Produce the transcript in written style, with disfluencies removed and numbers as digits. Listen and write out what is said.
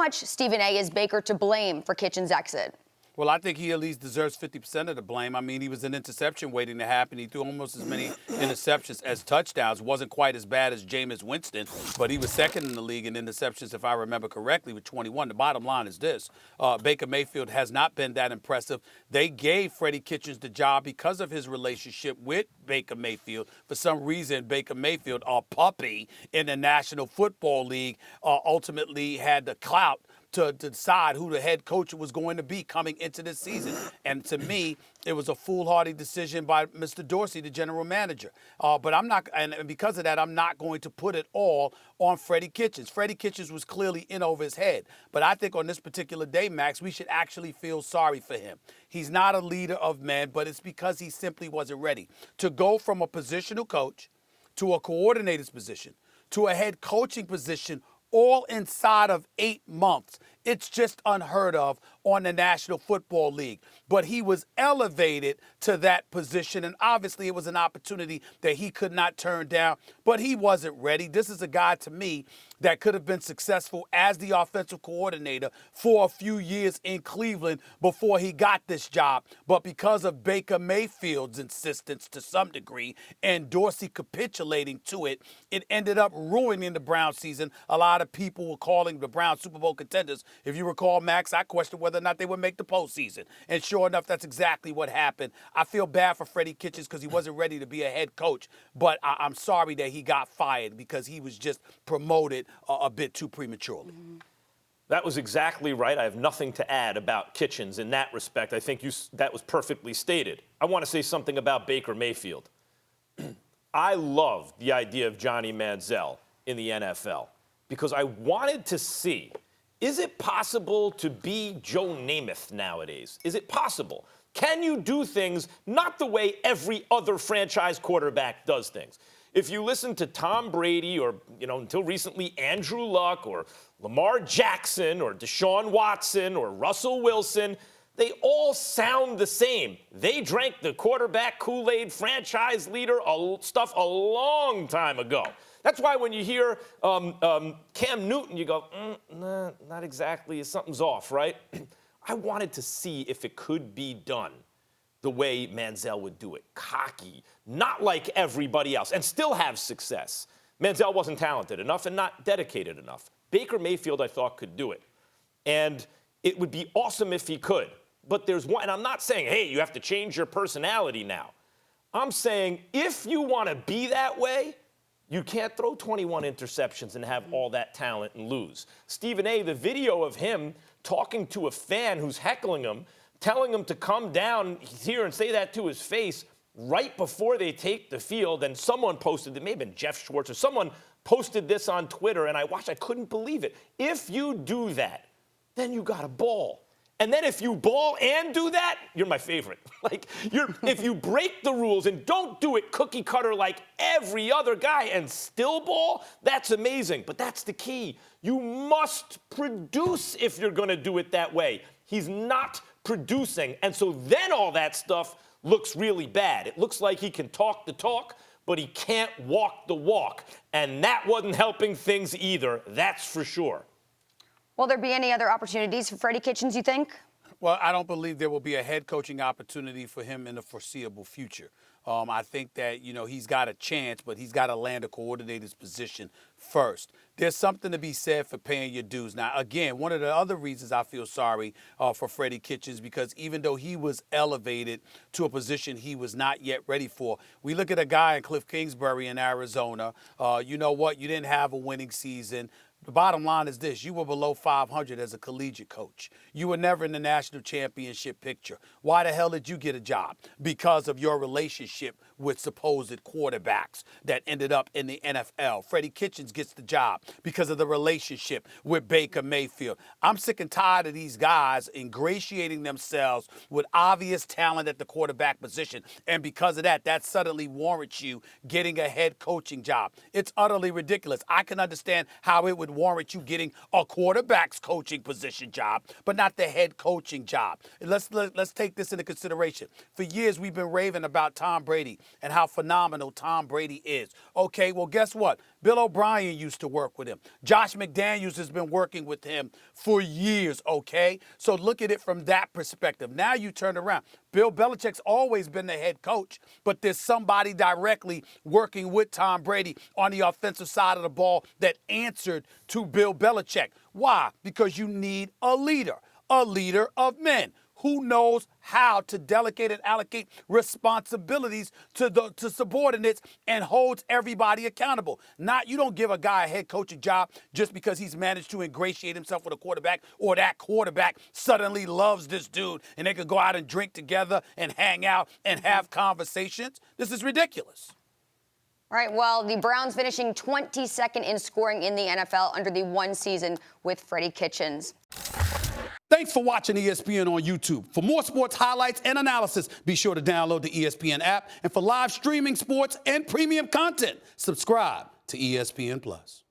much, Stephen A., is Baker to blame for Kitchens' exit? Well, I think he at least deserves 50% of the blame. I mean, he was an interception waiting to happen. He threw almost as many interceptions as touchdowns. Wasn't quite as bad as Jameis Winston, but he was second in the league in interceptions, if I remember correctly, with 21. The bottom line is this. Baker Mayfield has not been that impressive. They gave Freddie Kitchens the job because of his relationship with Baker Mayfield. For some reason, Baker Mayfield, a puppy in the National Football League, ultimately had the clout to decide who the head coach was going to be coming into this season. And to me, it was a foolhardy decision by Mr. Dorsey, the general manager. But I'm not, and because of that, I'm not going to put it all on Freddie Kitchens. Freddie Kitchens was clearly in over his head. But I think on this particular day, Max, we should actually feel sorry for him. He's not a leader of men, but it's because he simply wasn't ready. To go from a positional coach to a coordinator's position to a head coaching position all inside of 8 months. It's just unheard of on the National Football League. But he was elevated to that position, and obviously it was an opportunity that he could not turn down, but he wasn't ready. This is a guy, to me, that could have been successful as the offensive coordinator for a few years in Cleveland before he got this job. But because of Baker Mayfield's insistence to some degree and Dorsey capitulating to it, it ended up ruining the Browns season. A lot of people were calling the Browns Super Bowl contenders. If you recall, Max, I questioned whether or not they would make the postseason. And sure enough, that's exactly what happened. I feel bad for Freddie Kitchens because he wasn't ready to be a head coach. But I'm sorry that he got fired because he was just promoted a bit too prematurely. That was exactly right. I have nothing to add about Kitchens in that respect. I think that was perfectly stated. I want to say something about Baker Mayfield. I love the idea of Johnny Manziel in the NFL because I wanted to see, is it possible to be Joe Namath nowadays? Is it possible? Can you do things not the way every other franchise quarterback does things? If you listen to Tom Brady or, until recently, Andrew Luck or Lamar Jackson or Deshaun Watson or Russell Wilson, they all sound the same. They drank the quarterback Kool-Aid franchise leader stuff a long time ago. That's why when you hear Cam Newton, you go, nah, not exactly. Something's off, right? I wanted to see if it could be done the way Manziel would do it. Cocky, not like everybody else, and still have success. Manziel wasn't talented enough and not dedicated enough. Baker Mayfield, I thought, could do it. And it would be awesome if he could. But there's one, and I'm not saying, hey, you have to change your personality now. I'm saying if you want to be that way, you can't throw 21 interceptions and have all that talent and lose. Stephen A., the video of him talking to a fan who's heckling him, telling him to come down here and say that to his face right before they take the field, and someone posted, it may have been Jeff Schwartz, or someone posted this on Twitter, and I watched, I couldn't believe it. If you do that, then you got a ball. And then if you ball and do that, you're my favorite. If you break the rules and don't do it cookie cutter like every other guy and still ball, that's amazing. But that's the key. You must produce if you're going to do it that way. He's not producing. And so then all that stuff looks really bad. It looks like he can talk the talk, but he can't walk the walk. And that wasn't helping things either, that's for sure. Will there be any other opportunities for Freddie Kitchens, you think? Well, I don't believe there will be a head coaching opportunity for him in the foreseeable future. I think that, he's got a chance, but he's got to land a coordinator's position first. There's something to be said for paying your dues. Now, again, one of the other reasons I feel sorry for Freddie Kitchens, because even though he was elevated to a position he was not yet ready for, we look at a guy in Cliff Kingsbury in Arizona. You know what? You didn't have a winning season. The bottom line is this. You were below 500 as a collegiate coach. You were never in the national championship picture. Why the hell did you get a job? Because of your relationship with supposed quarterbacks that ended up in the NFL. Freddie Kitchens gets the job because of the relationship with Baker Mayfield. I'm sick and tired of these guys ingratiating themselves with obvious talent at the quarterback position. And because of that, that suddenly warrants you getting a head coaching job. It's utterly ridiculous. I can understand how it would warrant you getting a quarterback's coaching position job, but not the head coaching job. And let's take this into consideration. For years, we've been raving about Tom Brady and how phenomenal Tom Brady is. Okay, well, guess what? Bill O'Brien used to work with him. Josh McDaniels has been working with him for years, okay? So look at it from that perspective. Now you turn around. Bill Belichick's always been the head coach, but there's somebody directly working with Tom Brady on the offensive side of the ball that answered to Bill Belichick. Why? Because you need a leader of men who knows how to delegate and allocate responsibilities to subordinates and holds everybody accountable. Not you don't give a guy a head coaching job just because he's managed to ingratiate himself with a quarterback or that quarterback suddenly loves this dude and they could go out and drink together and hang out and have conversations. This is ridiculous. All right, well, the Browns finishing 22nd in scoring in the NFL under the one season with Freddie Kitchens. Thanks for watching ESPN on YouTube. For more sports highlights and analysis, be sure to download the ESPN app. And for live streaming sports and premium content, subscribe to ESPN+.